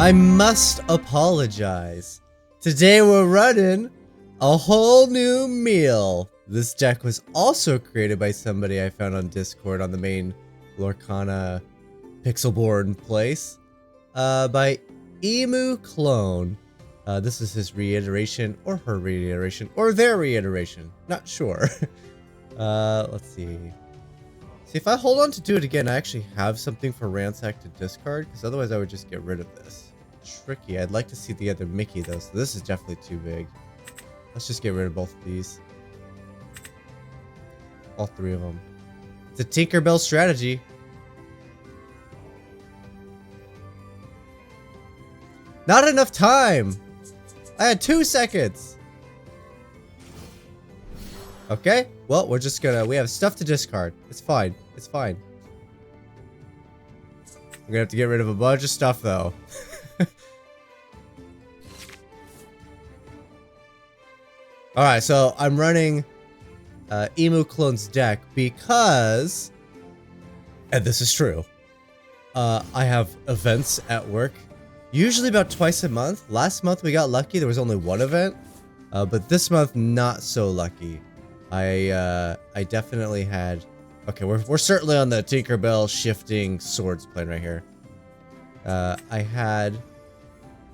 I must apologize. Today we're running a whole new meal. This deck was also created by somebody I found on Discord on the main Lorcana pixelborn place by Emu Clone. This is his reiteration or her reiteration or their reiteration. Not sure. Let's see. See, if I hold on to do it again, I actually have something for Ransack to discard, because otherwise I would just get rid of this. Tricky. I'd like to see the other Mickey, though, so this is definitely too big. Let's just get rid of both of these. All three of them. It's a Tinkerbell strategy. Not enough time! I had 2 seconds! Okay, well, we're just gonna... We have stuff to discard. It's fine. It's fine. I'm gonna have to get rid of a bunch of stuff, though. Alright, so I'm running Emu Clone's deck because... And this is true. I have events at work. Usually about twice a month. Last month we got lucky. There was only one event. But this month, not so lucky. I definitely had... Okay, we're certainly on the Tinkerbell shifting swords plane right here.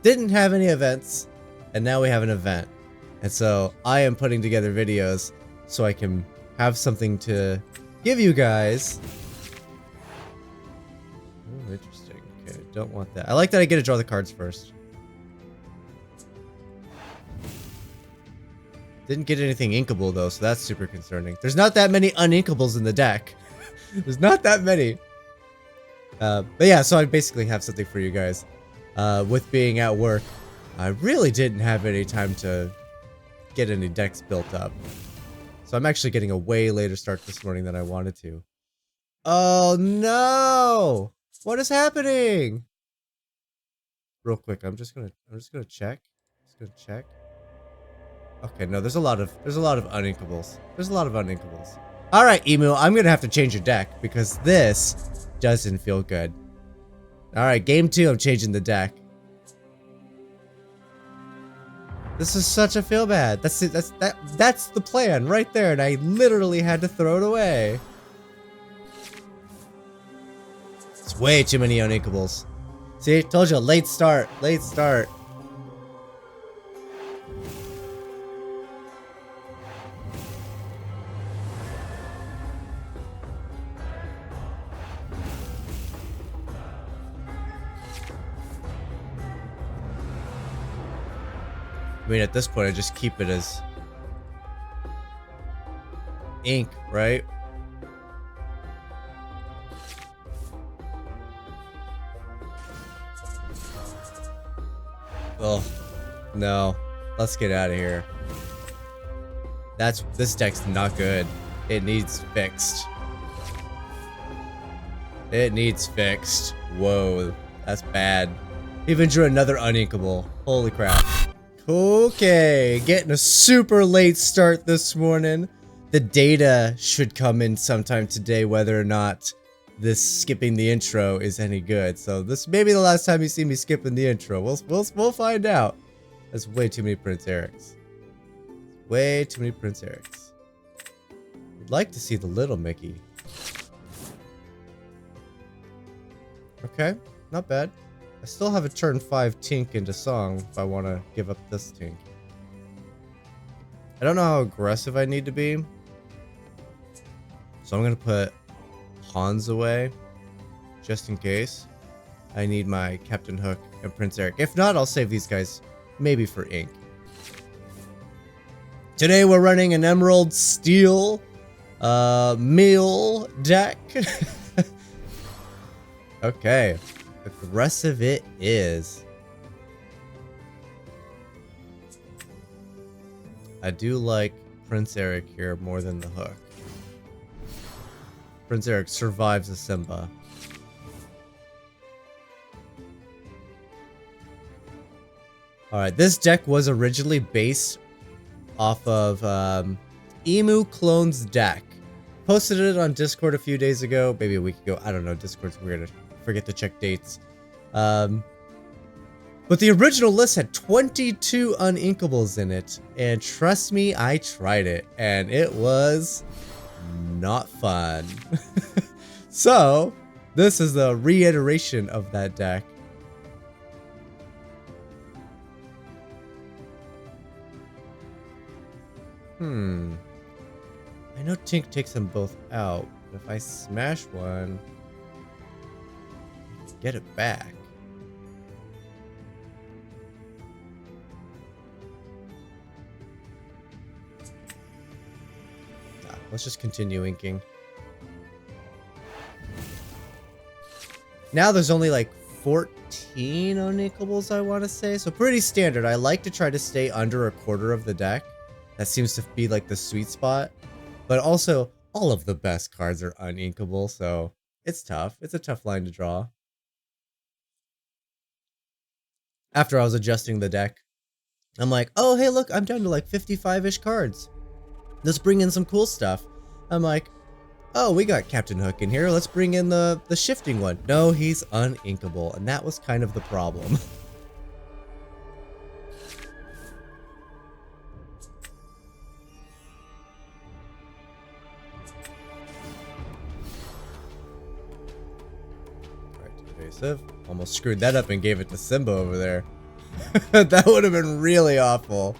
Didn't have any events, and now we have an event. And so I am putting together videos so I can have something to give you guys. Oh, interesting. Okay, don't want that. I like that I get to draw the cards first. Didn't get anything inkable though, so that's super concerning. There's not that many uninkables in the deck. There's not that many. But yeah, so I basically have something for you guys. With being at work, I really didn't have any time to get any decks built up. So I'm actually getting a way later start this morning than I wanted to. Oh no! What is happening? Real quick, I'm just gonna check. Okay, no, there's a lot of uninkables. There's a lot of uninkables. All right, Emu, I'm gonna have to change your deck because this doesn't feel good. All right, game 2, I'm changing the deck. This is such a feel bad. That's the plan right there, and I literally had to throw it away. It's way too many uninkables. See, told you, late start, late start. I mean, at this point, I just keep it as ink, right? Oh, no. Let's get out of here. This deck's not good. It needs fixed. It needs fixed. Whoa, that's bad. Even drew another uninkable. Holy crap. Okay, getting a super late start this morning. The data should come in sometime today, whether or not this skipping the intro is any good. So this may be the last time you see me skipping the intro. We'll find out. That's way too many Prince Erics. Way too many Prince Erics. I'd like to see the little Mickey. Okay, not bad. I still have a turn 5 Tink into Song if I want to give up this Tink. I don't know how aggressive I need to be. So I'm going to put Pawns away. Just in case. I need my Captain Hook and Prince Eric. If not, I'll save these guys maybe for ink. Today we're running an Emerald Steel meal deck. Okay. Aggressive it is. I do like Prince Eric here more than the Hook. Prince Eric survives a Simba. Alright, this deck was originally based off of Emu Clone's deck. Posted it on Discord a few days ago, maybe a week ago. I don't know, Discord's weird. I forget to check dates. But the original list had 22 uninkables in it, and trust me, I tried it, and it was not fun. So, this is the reiteration of that deck. I know Tink takes them both out, but if I smash one, let's get it back. Let's just continue inking. Now there's only like 14 uninkables, I want to say. So pretty standard. I like to try to stay under a quarter of the deck. That seems to be like the sweet spot. But also, all of the best cards are uninkable, so it's tough. It's a tough line to draw. After I was adjusting the deck, I'm like, oh, hey, look, I'm down to like 55-ish cards. Let's bring in some cool stuff. I'm like, oh, we got Captain Hook in here. Let's bring in the shifting one. No, he's uninkable, and that was kind of the problem. Evasive. Almost screwed that up and gave it to Simba over there. That would have been really awful.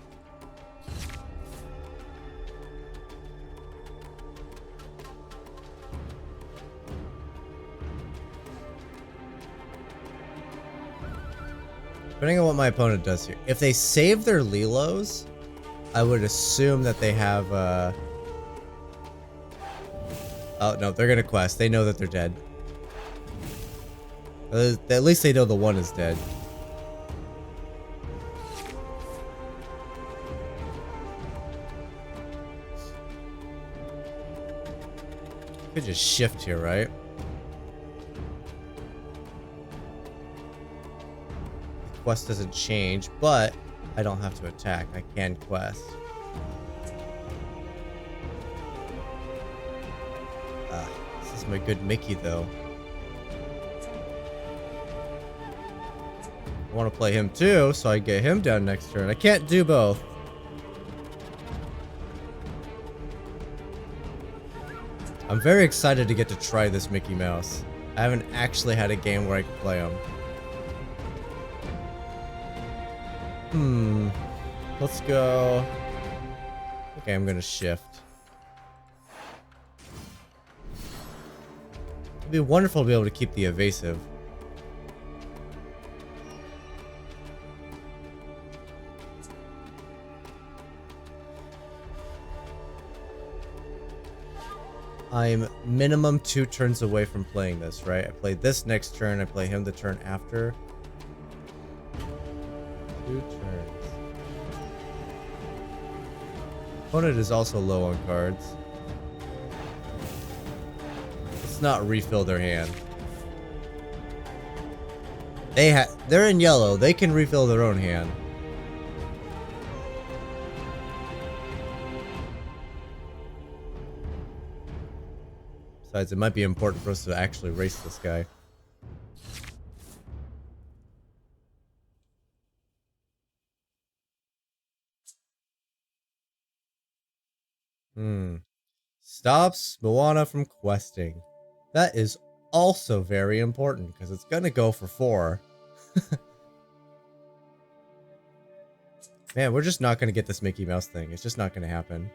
Depending on what my opponent does here. If they save their Lilos, I would assume that they have oh no, they're gonna quest. They know that they're dead. At least they know the one is dead. Could just shift here, right? The quest doesn't change, but I don't have to attack. I can quest. This is my good Mickey, though. I want to play him too, so I get him down next turn. I can't do both. I'm very excited to get to try this Mickey Mouse. I haven't actually had a game where I can play him. Let's go. Okay, I'm gonna shift. It'd be wonderful to be able to keep the evasive. I'm minimum 2 turns away from playing this, right? I play this next turn, I play him the turn after. 2 turns. Opponent is also low on cards. Let's not refill their hand. They're in yellow, they can refill their own hand. Besides, it might be important for us to actually race this guy. Stops Moana from questing. That is also very important, because it's gonna go for 4. Man, we're just not gonna get this Mickey Mouse thing. It's just not gonna happen.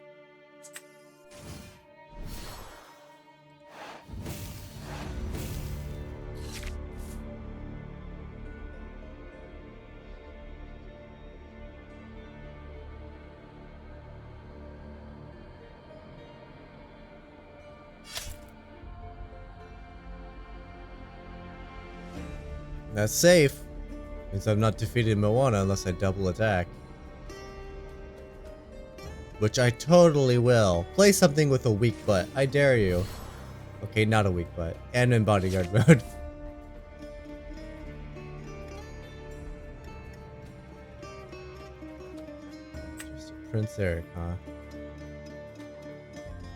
That's safe. Means I've not defeated Moana unless I double attack. Which I totally will. Play something with a weak butt. I dare you. Okay, not a weak butt. And in bodyguard mode. Just a Prince Eric, huh?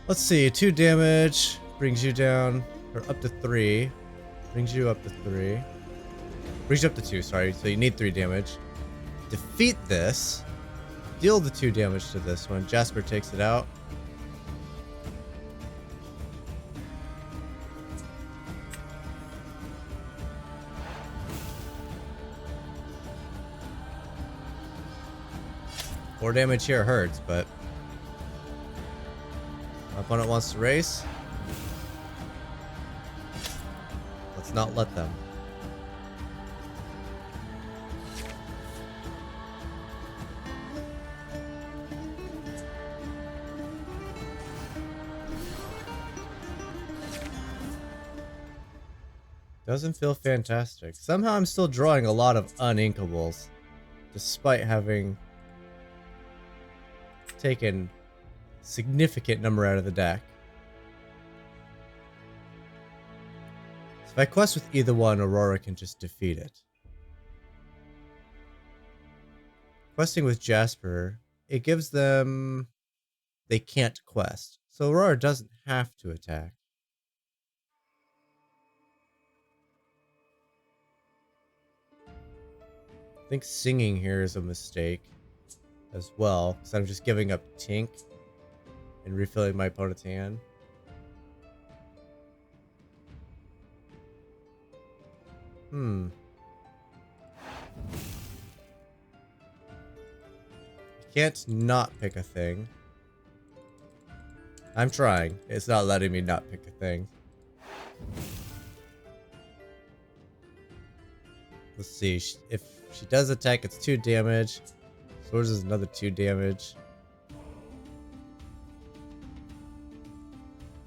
Let's see. 2 damage. Brings you down. Or up to 3. Brings you up to 3. Reach up to 2, sorry. So you need 3 damage. Defeat this. Deal the 2 damage to this one. Jasper takes it out. More damage here hurts, but my opponent wants to race. Let's not let them. Doesn't feel fantastic. Somehow I'm still drawing a lot of uninkables, despite having taken a significant number out of the deck. So if I quest with either one, Aurora can just defeat it. Questing with Jasper, it gives them... they can't quest. So Aurora doesn't have to attack. I think singing here is a mistake as well, because I'm just giving up Tink and refilling my opponent's hand. I can't not pick a thing. I'm trying. It's not letting me not pick a thing. Let's see. If she does attack, it's 2 damage. Swords is another 2 damage.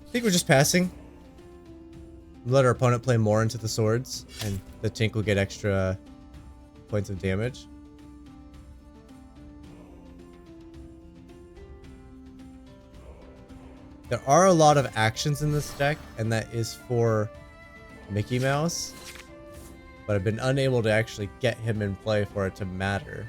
I think we're just passing. Let our opponent play more into the swords, and the Tink will get extra points of damage. There are a lot of actions in this deck, and that is for Mickey Mouse. But I've been unable to actually get him in play for it to matter.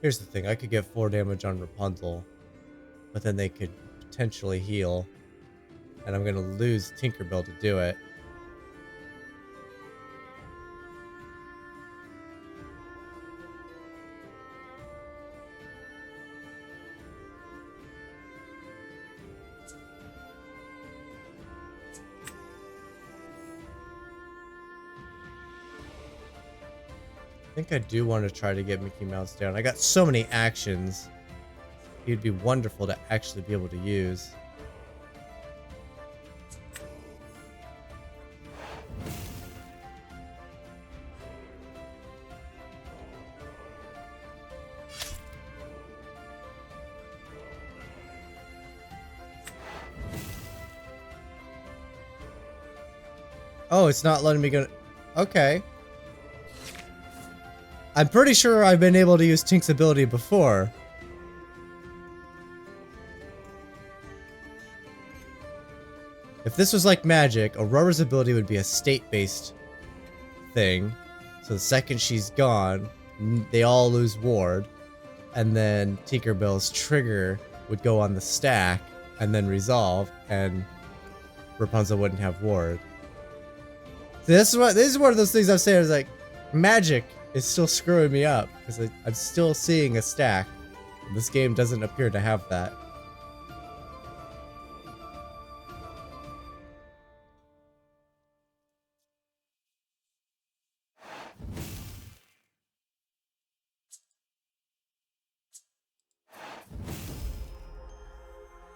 Here's the thing, I could get 4 damage on Rapunzel, but then they could potentially heal, and I'm gonna lose Tinkerbell to do it. I think I do want to try to get Mickey Mouse down. I got so many actions. He'd be wonderful to actually be able to use. Oh, it's not letting me go. Okay. I'm pretty sure I've been able to use Tink's ability before. If this was like magic, Aurora's ability would be a state-based thing. So the second she's gone, they all lose ward. And then Tinkerbell's trigger would go on the stack and then resolve, and Rapunzel wouldn't have ward. So this is one of those things I'm saying is like, magic is still screwing me up because I'm still seeing a stack. And this game doesn't appear to have that.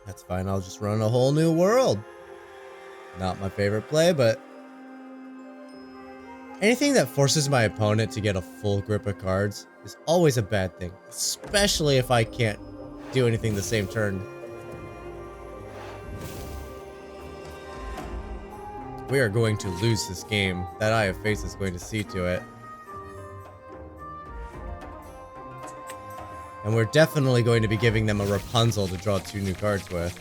That's fine, I'll just run a whole new world. Not my favorite play, but anything that forces my opponent to get a full grip of cards is always a bad thing, especially if I can't do anything the same turn. We are going to lose this game. That Eye of Face is going to see to it. And we're definitely going to be giving them a Rapunzel to draw 2 new cards with.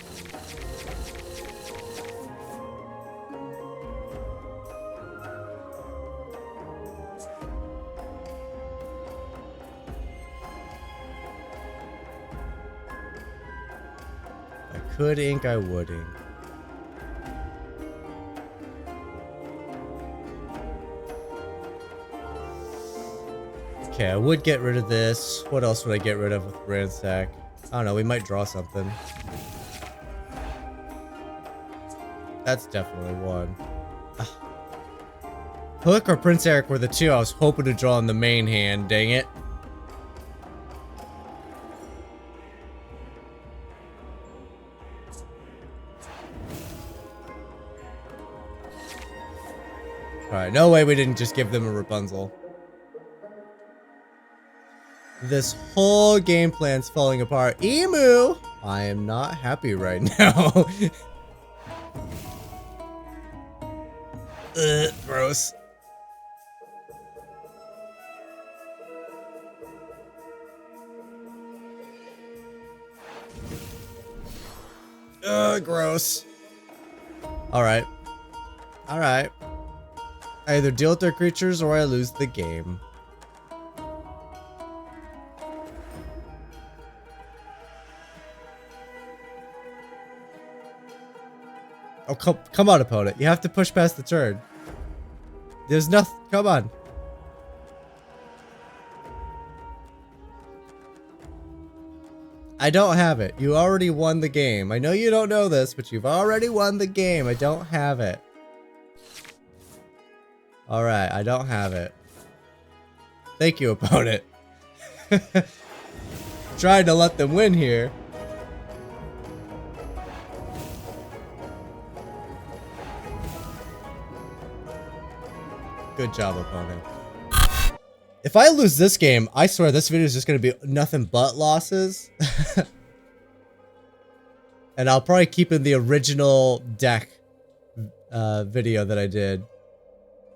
could ink, I would ink. Okay, I would get rid of this. What else would I get rid of with Ransack? I don't know, we might draw something. That's definitely one. Hook or Prince Eric were the two I was hoping to draw in the main hand, dang it. Alright, no way we didn't just give them a Rapunzel. This whole game plan's falling apart. Emu! I am not happy right now. Ugh, gross. Ugh, gross. Alright. Alright. I either deal with their creatures or I lose the game. Oh, come on, opponent. You have to push past the turn. There's nothing. Come on. I don't have it. You already won the game. I know you don't know this, but you've already won the game. I don't have it. Alright, I don't have it. Thank you, opponent. Trying to let them win here. Good job, opponent. If I lose this game, I swear this video is just going to be nothing but losses. And I'll probably keep in the original deck video that I did.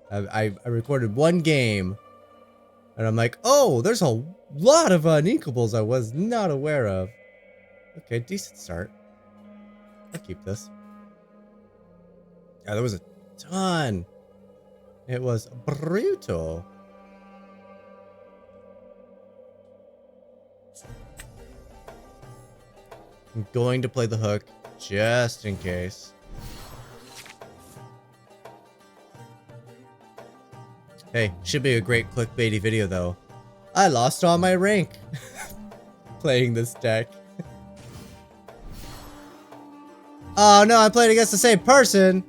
I recorded one game. And I'm like, oh, there's a lot of uninkables I was not aware of. Okay, decent start. I'll keep this. Yeah, there was a ton. It was brutal. I'm going to play the hook just in case. Hey, should be a great clickbaity video though. I lost all my rank playing this deck. Oh no, I'm playing against the same person.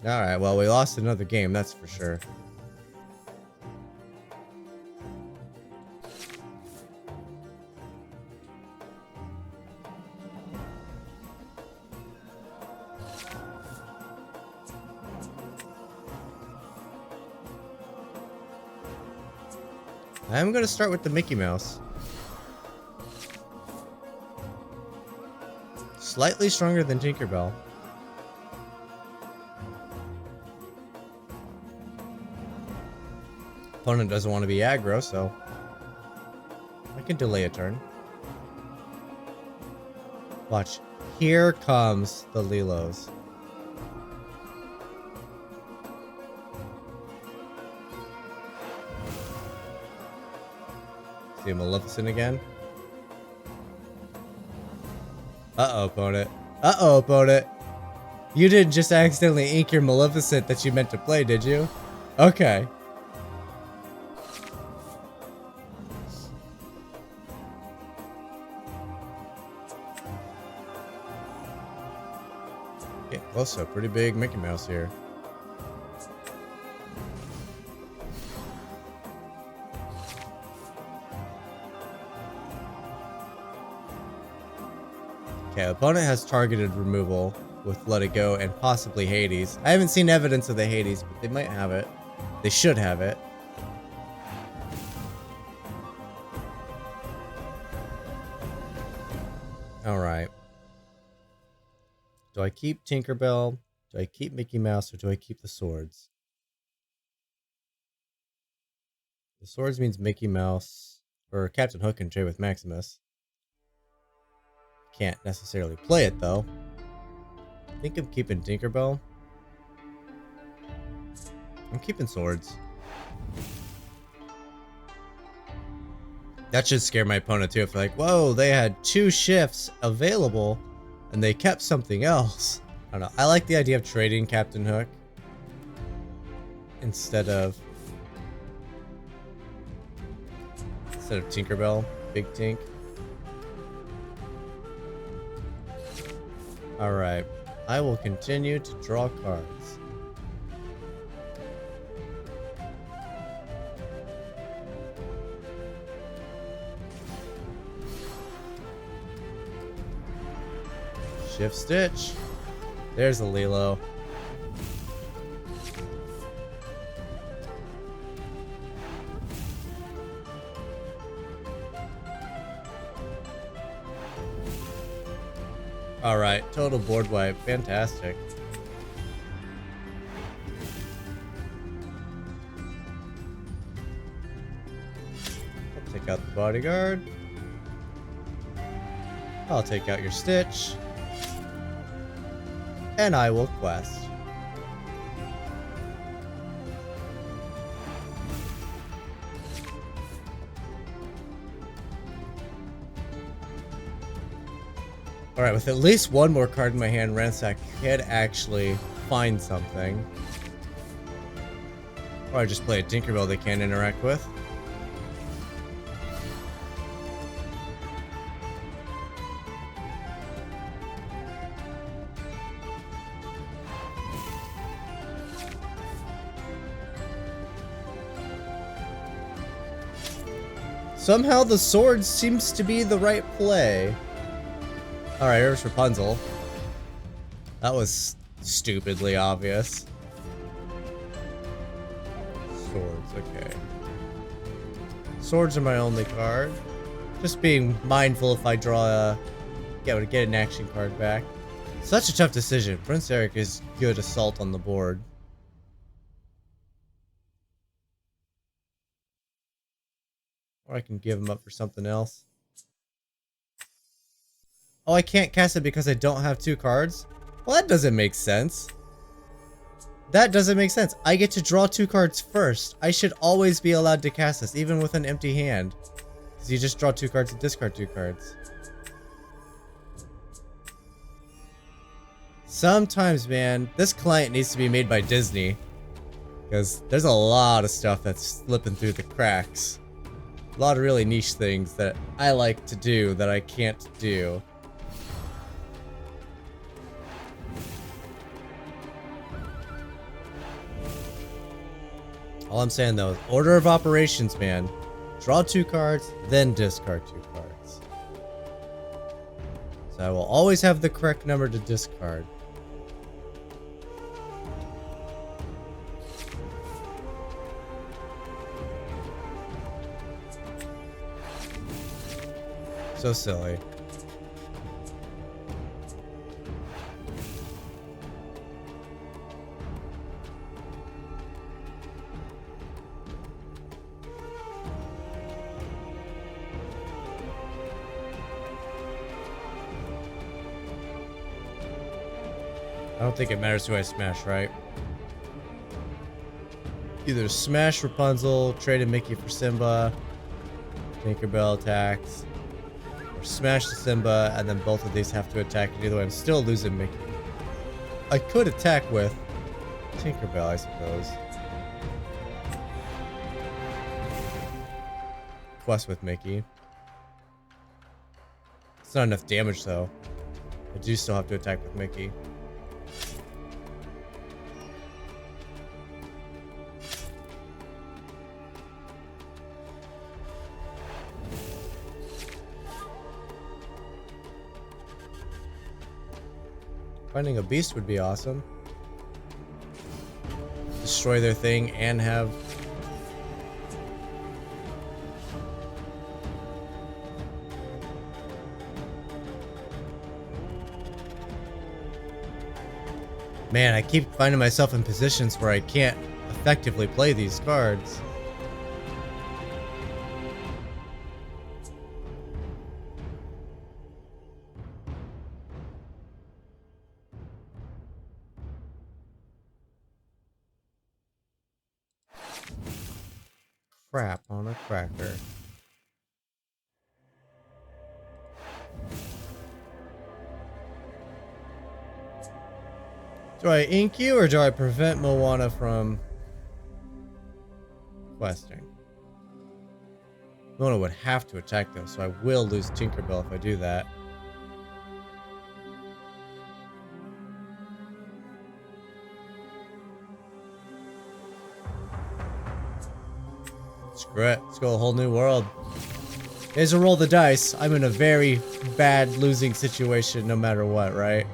Alright, well, we lost another game, that's for sure. I'm gonna start with the Mickey Mouse. Slightly stronger than Tinkerbell. Opponent doesn't want to be aggro, so I can delay a turn. Watch. Here comes the Lilos. See a Maleficent again? Uh-oh, opponent. Uh-oh, opponent. You didn't just accidentally ink your Maleficent that you meant to play, did you? Okay. Getting closer. Pretty big Mickey Mouse here. Okay, opponent has targeted removal with Let It Go and possibly Hades. I haven't seen evidence of the Hades, but they might have it. They should have it. Alright. Do I keep Tinkerbell? Do I keep Mickey Mouse? Or do I keep the swords? The swords means Mickey Mouse. Or Captain Hook can trade with Maximus. Can't necessarily play it though. I think I'm keeping Tinkerbell. I'm keeping swords. That should scare my opponent too. If they're like, whoa, they had 2 shifts available And they kept something else. I don't know. I like the idea of trading Captain Hook instead of Tinkerbell, Big Tink. Alright, I will continue to draw cards. Shift Stitch. There's a Lilo. Alright, total board wipe. Fantastic. I'll take out the bodyguard. I'll take out your Stitch. And I will quest. Alright, with at least one more card in my hand, Ransack could actually find something. Or I just play a Tinkerbell they can't interact with. Somehow the sword seems to be the right play. Alright, here's Rapunzel. That was stupidly obvious. Swords, okay. Swords are my only card. Just being mindful if I draw a... get an action card back. Such a tough decision. Prince Eric is good assault on the board. Or I can give him up for something else. Oh, I can't cast it because I don't have 2 cards? Well, that doesn't make sense. That doesn't make sense. I get to draw 2 cards first. I should always be allowed to cast this, even with an empty hand. Because you just draw 2 cards and discard 2 cards. Sometimes, man, this client needs to be made by Disney. Because there's a lot of stuff that's slipping through the cracks. A lot of really niche things that I like to do that I can't do. All I'm saying though is order of operations, man. Draw 2 cards, then discard 2 cards. So I will always have the correct number to discard. So silly. I don't think it matters who I smash, right? Either smash Rapunzel, trade in Mickey for Simba, Tinkerbell attacks, or smash the Simba, and then both of these have to attack, and either way I'm still losing Mickey. I could attack with Tinkerbell, I suppose. Quest with Mickey. It's not enough damage though. I do still have to attack with Mickey. Finding a beast would be awesome. Destroy their thing and have... Man, I keep finding myself in positions where I can't effectively play these cards. Crap on a cracker. Do I ink you or do I prevent Moana from questing? Moana would have to attack though, so I will lose Tinkerbell if I do that. Screw it. Let's go a whole new world. Here's a roll the dice. I'm in a very bad losing situation no matter what, right?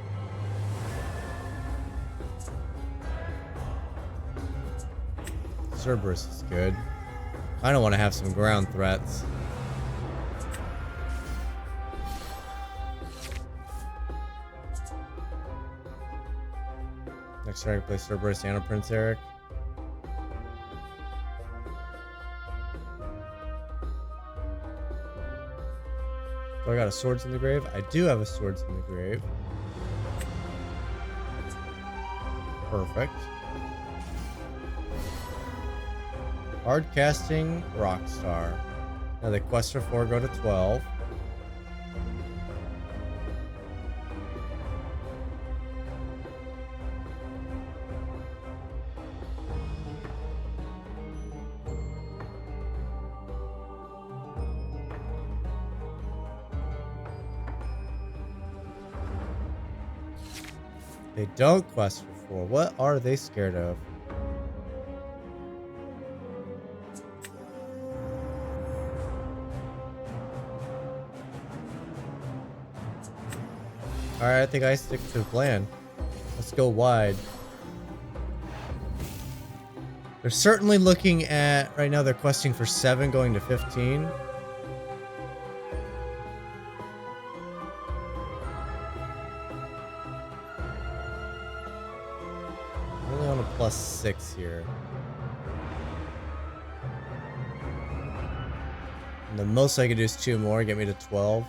Cerberus is good. I don't want to have some ground threats. Next turn I can play Cerberus and a Prince Eric. So I got a Swords in the Grave. I do have a Swords in the Grave. Perfect. Hard casting Rockstar. Now the quests for 4 go to 12. They don't quest for 4. What are they scared of? Alright, I think I stick to the plan. Let's go wide. They're certainly looking at... Right now they're questing for 7 going to 15. I'm only on a +6 here. And the most I could do is 2 more, get me to 12.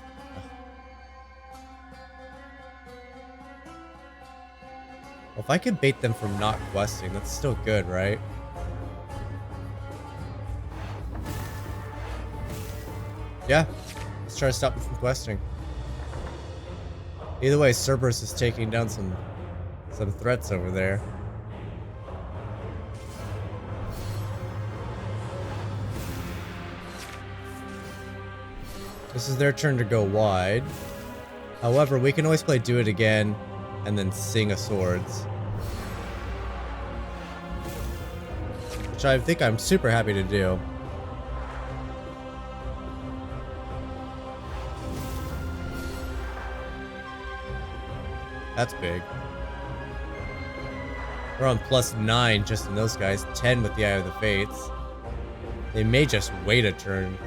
Well, if I could bait them from not questing, that's still good, right? Yeah, let's try to stop them from questing. Either way, Cerberus is taking down some threats over there. This is their turn to go wide. However, we can always play Do It Again and then sing a Swords. Which I think I'm super happy to do. That's big. We're on +9 just in those guys. 10 with the Eye of the Fates. They may just wait a turn.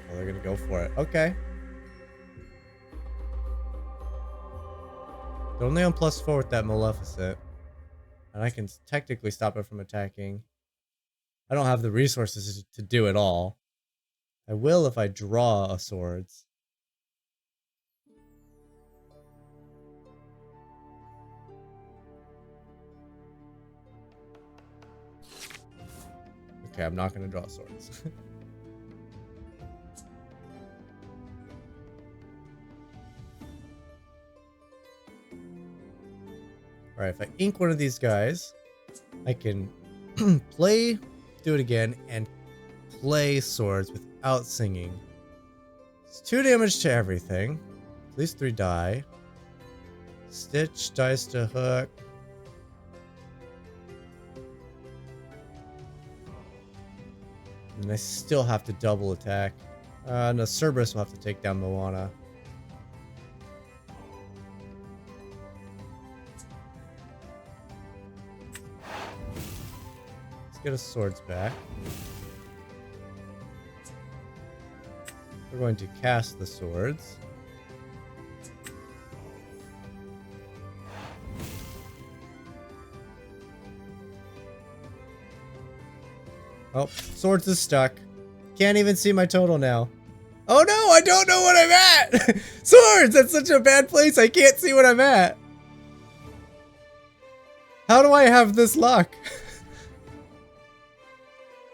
They're gonna go for it. Okay. They're only on +4 with that Maleficent. And I can technically stop it from attacking. I don't have the resources to do it all. I will if I draw a Swords. Okay, I'm not gonna draw Swords. Alright, if I ink one of these guys, I can play Do It Again and play Swords without singing. It's 2 damage to everything. At least 3 die. Stitch dies to hook. And I still have to double attack. No, Cerberus will have to take down Moana. Get a Swords back. We're going to cast the Swords. Oh, Swords is stuck. Can't even see my total now. Oh no, I don't know what I'm at! Swords! That's such a bad place, I can't see what I'm at. How do I have this luck?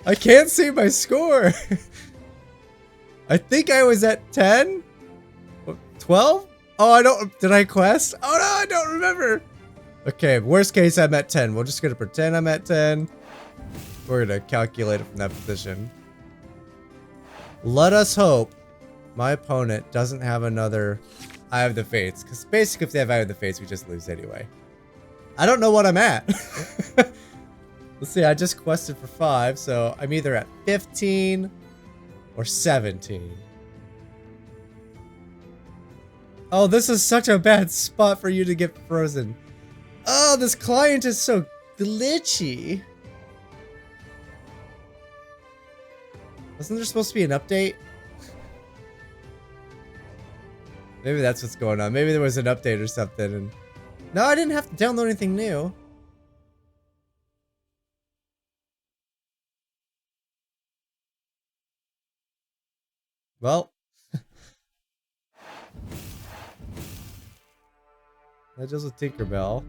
I can't see my score. I think I was at 10? 12? Oh, I don't, did I quest? Oh no, I don't remember. Okay, worst case, I'm at 10. We're just gonna pretend I'm at 10. We're gonna calculate it from that position. Let us hope my opponent doesn't have another Eye of the Fates. Because basically, if they have Eye of the Fates, we just lose anyway. I don't know what I'm at. Let's see, I just quested for 5, so I'm either at 15 or 17. Oh, this is such a bad spot for you to get frozen. Oh, this client is so glitchy. Wasn't there supposed to be an update? Maybe that's what's going on. Maybe there was an update or something. And no, I didn't have to download anything new. Well. That deals with Tinkerbell.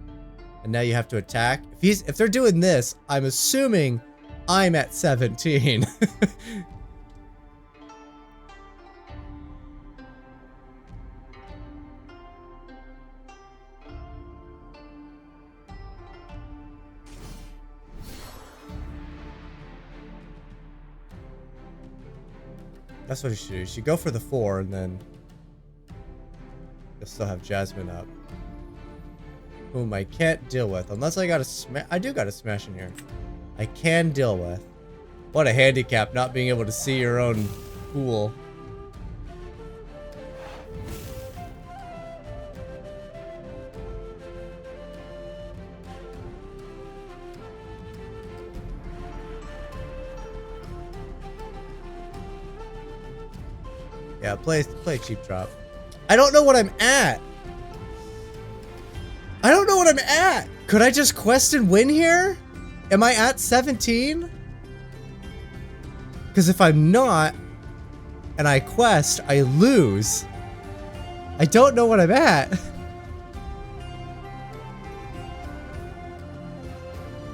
And now you have to attack. If they're doing this, I'm assuming I'm at 17. That's what you should do. You should go for the 4 and then you'll still have Jasmine up. Whom I can't deal with. Unless I got a smash. I do got a smash in here. I can deal with. What a handicap, not being able to see your own pool. Yeah, play cheap drop. I don't know what I'm at. I don't know what I'm at. Could I just quest and win here? Am I at 17? Because if I'm not, and I quest, I lose. I don't know what I'm at.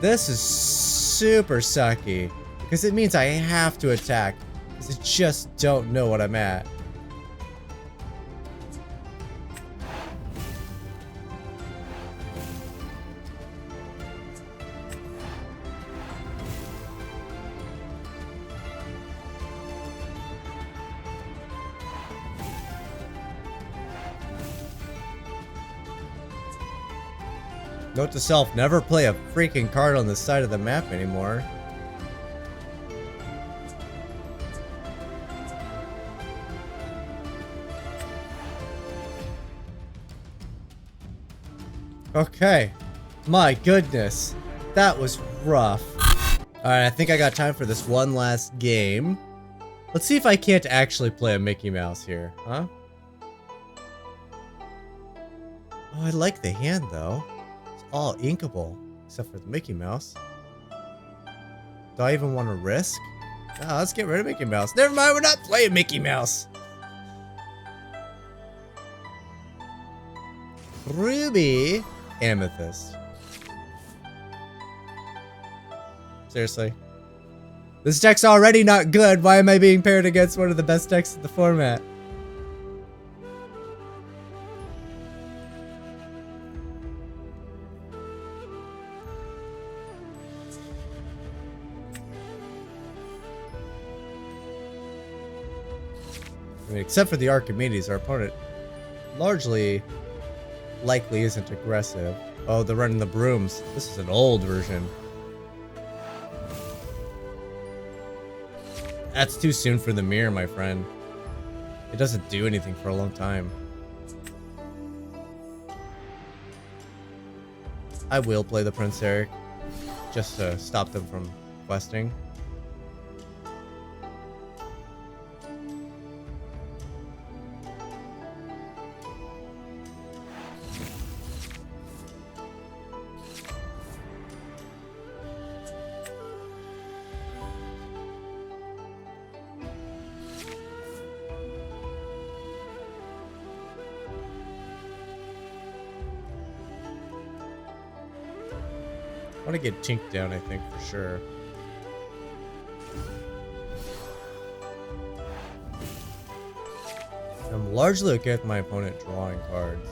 This is super sucky. Because it means I have to attack. Because I just don't know what I'm at. Note to self, never play a freaking card on the side of the map anymore. Okay. My goodness. That was rough. Alright, I think I got time for this one last game. Let's see if I can't actually play a Mickey Mouse here, huh? Oh, I like the hand though. All inkable, except for the Mickey Mouse. Do I even want to risk? Oh, let's get rid of Mickey Mouse. Never mind, we're not playing Mickey Mouse. Ruby Amethyst. Seriously. This deck's already not good. Why am I being paired against one of the best decks in the format? I mean, except for the Archimedes, our opponent largely likely isn't aggressive. Oh, they're running the brooms. This is an old version. That's too soon for the mirror, my friend. It doesn't do anything for a long time. I will play the Prince Eric just to stop them from questing. I want to get Tink down, I think, for sure. I'm largely okay with my opponent drawing cards.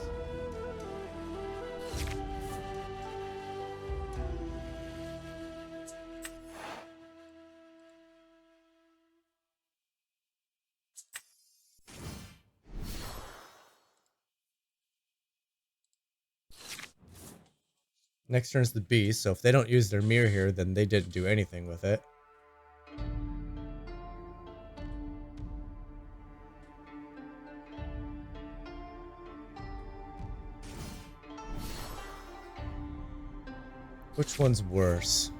Next turn's the beast, so if they don't use their mirror here, then they didn't do anything with it. Which one's worse?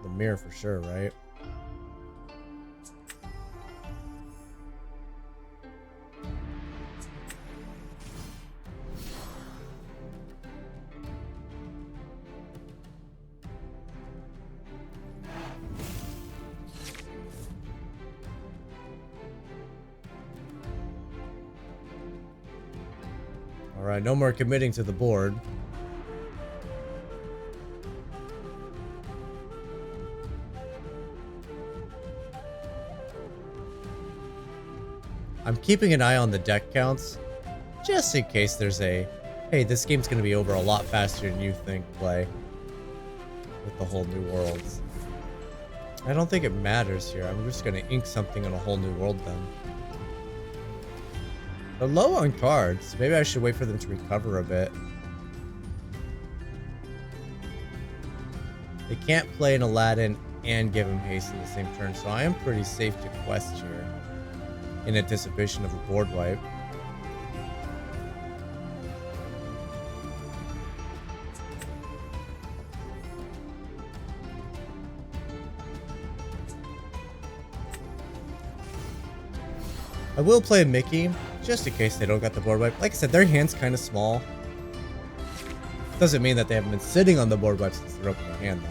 The mirror for sure, right? Alright, no more committing to the board. I'm keeping an eye on the deck counts, just in case there's a, hey, this game's going to be over a lot faster than you think play with the whole new worlds. I don't think it matters here. I'm just going to ink something on a whole new world then. They're low on cards. Maybe I should wait for them to recover a bit. They can't play an Aladdin and give him haste in the same turn, so I am pretty safe to quest here in anticipation of a board wipe. I will play Mickey, just in case they don't got the board wipe. Like I said, their hand's kind of small. Doesn't mean that they haven't been sitting on the board wipe since they're opening hand, though.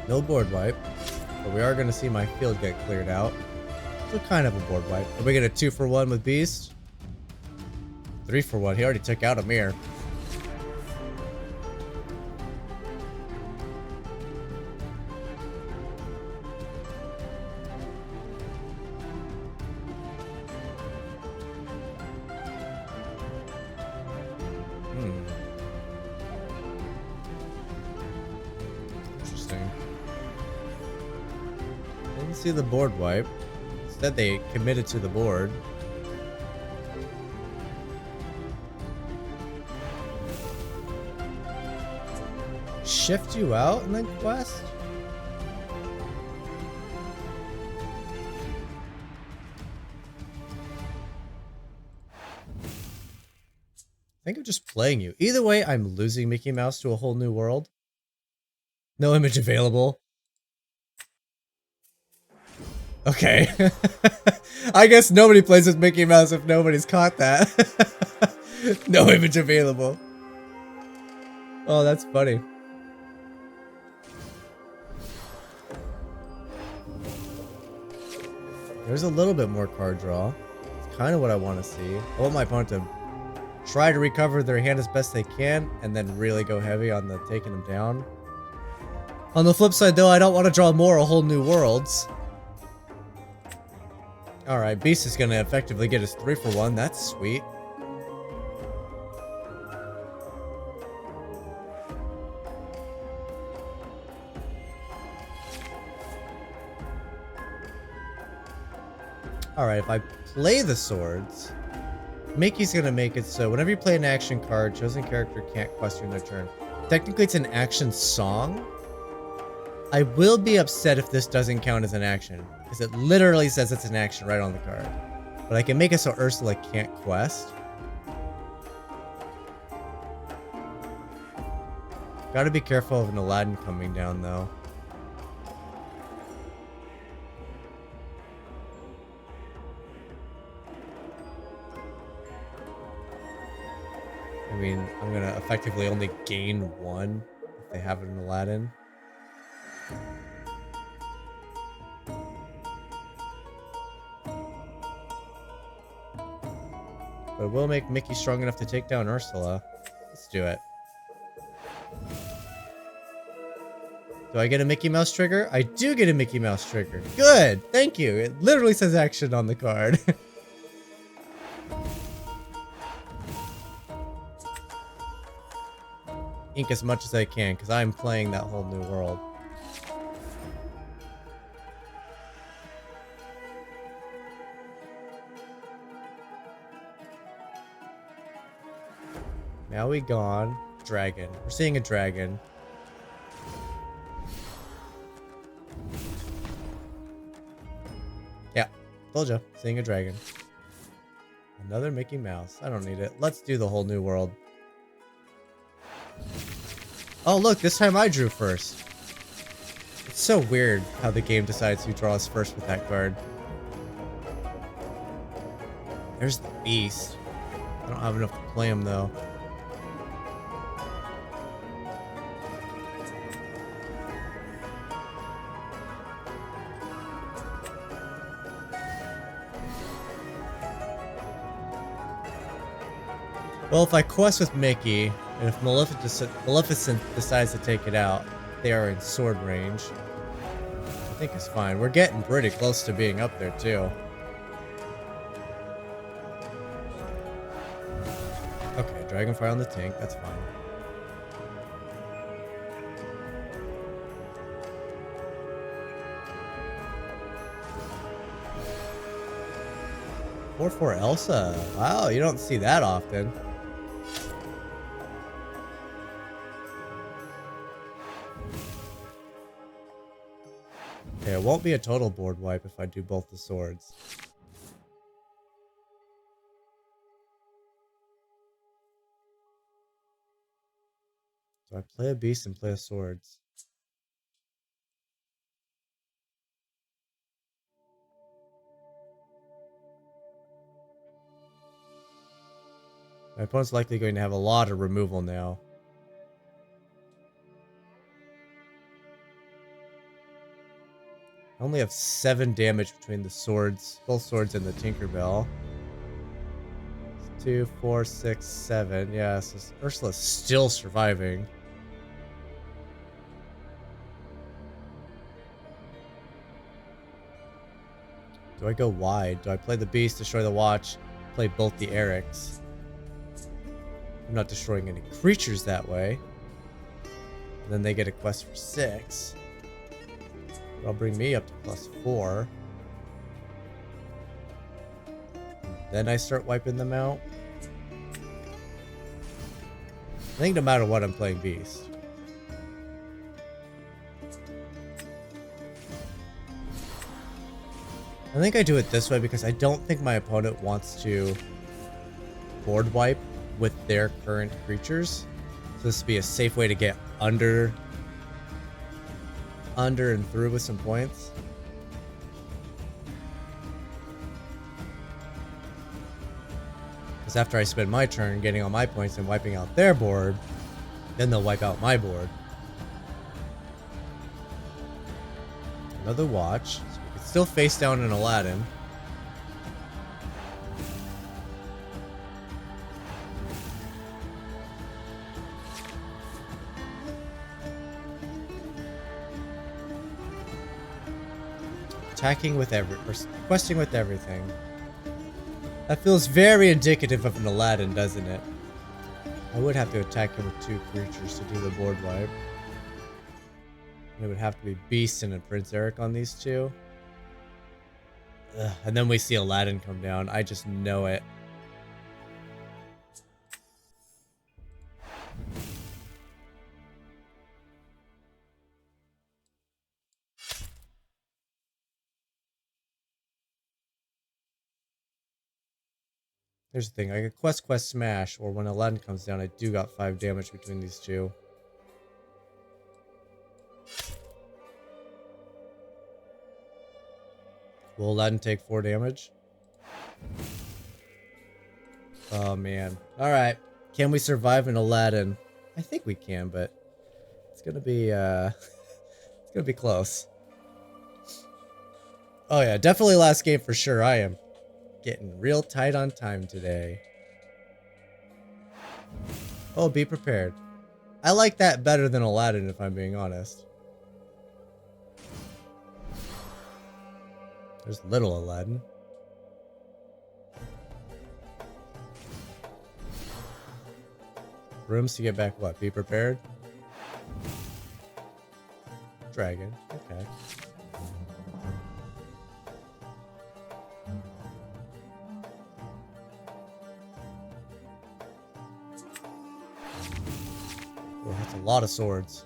No board wipe, but we are going to see my field get cleared out. So kind of a board wipe. Are we going to 2-for-1 with Beast? 3-for-1. He already took out a mirror. Interesting. Didn't see the board wipe. Instead, they committed to the board. Shift you out and then quest? I think I'm just playing you. Either way, I'm losing Mickey Mouse to a whole new world. No image available. Okay. I guess nobody plays with Mickey Mouse if nobody's caught that. No image available. Oh, that's funny. There's a little bit more card draw. It's kind of what I want to see. I want my opponent to try to recover their hand as best they can and then really go heavy on the taking them down. On the flip side, though, I don't want to draw more a whole new worlds. Alright, Beast is going to effectively get his 3-for-1. That's sweet. Alright, if I play the swords, Mickey's going to make it so whenever you play an action card, chosen character can't quest during their turn. Technically, it's an action song. I will be upset if this doesn't count as an action, because it literally says it's an action right on the card. But I can make it so Ursula can't quest. Gotta be careful of an Aladdin coming down, though. I mean, I'm gonna effectively only gain 1 if they have an Aladdin. but it will make Mickey strong enough to take down Ursula. Let's do it. Do I get a Mickey Mouse trigger? I do get a Mickey Mouse trigger. Good! Thank you! It literally says action on the card. Ink as much as I can, because I'm playing that whole new world. Now we gone. Dragon. We're seeing a dragon. Yeah, told you. Seeing a dragon. Another Mickey Mouse. I don't need it. Let's do the whole new world. Oh, look, this time I drew first. It's so weird how the game decides who draws first with that card. There's the beast. I don't have enough to play him, though. Well, if I quest with Mickey, and if Maleficent decides to take it out, they are in sword range. I think it's fine. We're getting pretty close to being up there, too. Okay, Dragonfire on the tank. That's fine. For Elsa. Wow, you don't see that often. Okay, it won't be a total board wipe if I do both the swords. So I play a beast and play a swords. My opponent's likely going to have a lot of removal now. I only have 7 damage between the swords, both swords and the Tinkerbell. 2, 4, 6, 7. Yeah, so Ursula's still surviving. Do I go wide? Do I play the beast, destroy the watch, play both the Erics? I'm not destroying any creatures that way. And then they get a quest for 6. That'll bring me up to +4. Then I start wiping them out. I think no matter what, I'm playing Beast. I think I do it this way because I don't think my opponent wants to board wipe with their current creatures. So this would be a safe way to get under and through with some points. Because after I spend my turn getting all my points and wiping out their board, then they'll wipe out my board. Another watch. So we can still face down an Aladdin. Attacking with or questing with everything. That feels very indicative of an Aladdin, doesn't it? I would have to attack him with 2 creatures to do the board wipe. And it would have to be Beast and a Prince Eric on these 2. Ugh, and then we see Aladdin come down. I just know it. Here's the thing, I could quest smash, or when Aladdin comes down, I do got 5 damage between these 2. Will Aladdin take 4 damage? Oh man. Alright. Can we survive an Aladdin? I think we can, but it's gonna be it's gonna be close. Oh yeah, definitely last game for sure. I am getting real tight on time today. Oh, be prepared. I like that better than Aladdin, if I'm being honest. There's little Aladdin. Rooms to get back what? Be prepared? Dragon. Okay. Oh, that's a lot of swords.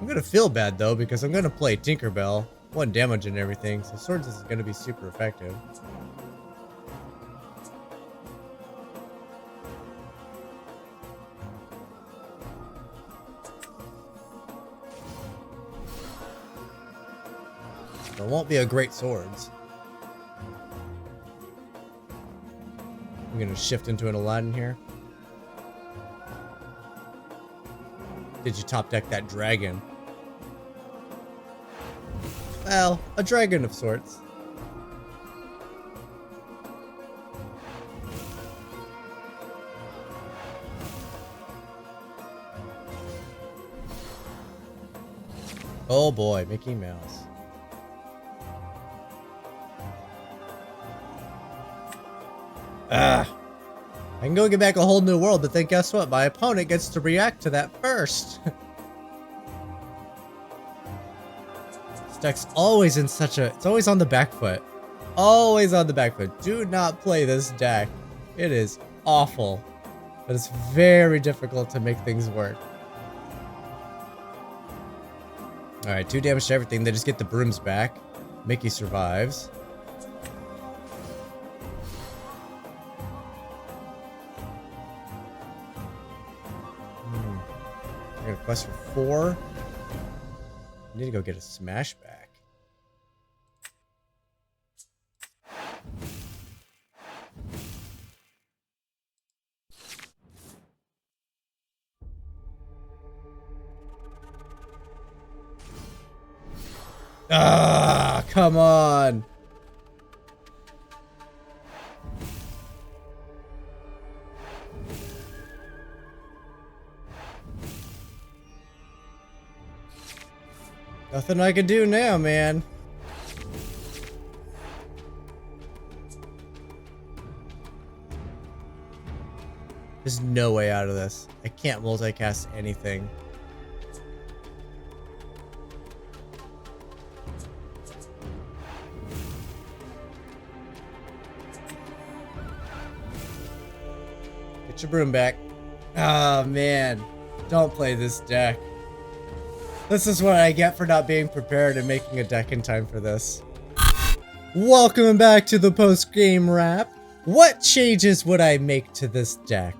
I'm gonna feel bad though because I'm gonna play Tinkerbell, 1 damage and everything, so swords is gonna be super effective. There won't be a great swords. I'm gonna shift into an Aladdin here. Did you top deck that dragon? Well, a dragon of sorts. Oh boy, Mickey Mouse. Ah! I can go get back a whole new world, but then guess what? My opponent gets to react to that first. This deck's always in such a... It's always on the back foot. Always on the back foot. Do not play this deck. It is awful. But it's very difficult to make things work. Alright, 2 damage to everything. They just get the brooms back. Mickey survives. I got a quest for 4. I need to go get a smash back. Ah, come on. Nothing I can do now, man. There's no way out of this. I can't multicast anything. Get your broom back. Oh, man. Don't play this deck. This is what I get for not being prepared and making a deck in time for this. Welcome back to the post-game wrap. What changes would I make to this deck?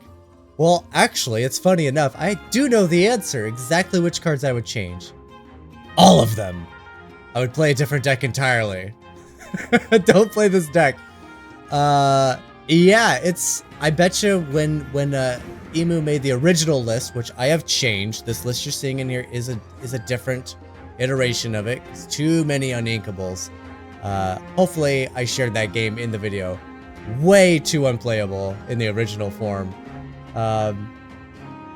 Well, actually, it's funny enough. I do know the answer, exactly which cards I would change. All of them. I would play a different deck entirely. Don't play this deck. Yeah, it's... I bet you when Emu made the original list, which I have changed. This list you're seeing in here is a different iteration of it. It's too many uninkables. Hopefully I shared that game in the video. Way too unplayable in the original form.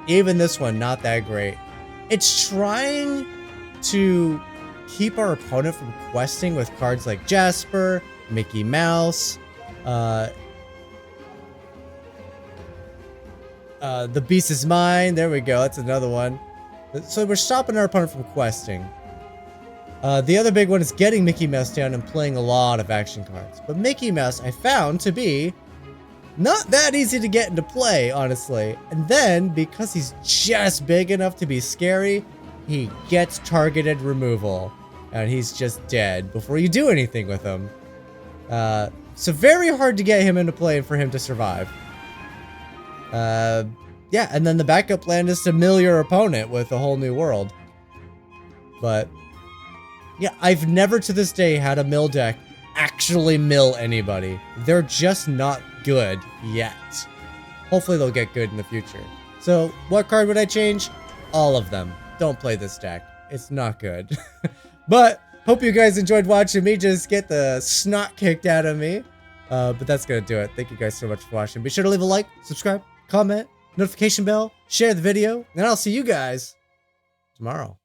Even this one, not that great. It's trying to keep our opponent from questing with cards like Jasper, Mickey Mouse, The Beast is Mine. There we go. That's another one. So we're stopping our opponent from questing. The other big one is getting Mickey Mouse down and playing a lot of action cards. But Mickey Mouse I found to be not that easy to get into play, honestly. And then, because he's just big enough to be scary, he gets targeted removal. And he's just dead before you do anything with him. So very hard to get him into play and for him to survive. Yeah, and then the backup plan is to mill your opponent with a whole new world. But, yeah, I've never to this day had a mill deck actually mill anybody. They're just not good yet. Hopefully they'll get good in the future. So, what card would I change? All of them. Don't play this deck. It's not good. But hope you guys enjoyed watching me just get the snot kicked out of me. But that's gonna do it. Thank you guys so much for watching. Be sure to leave a like, subscribe, comment, notification bell, share the video, and I'll see you guys tomorrow.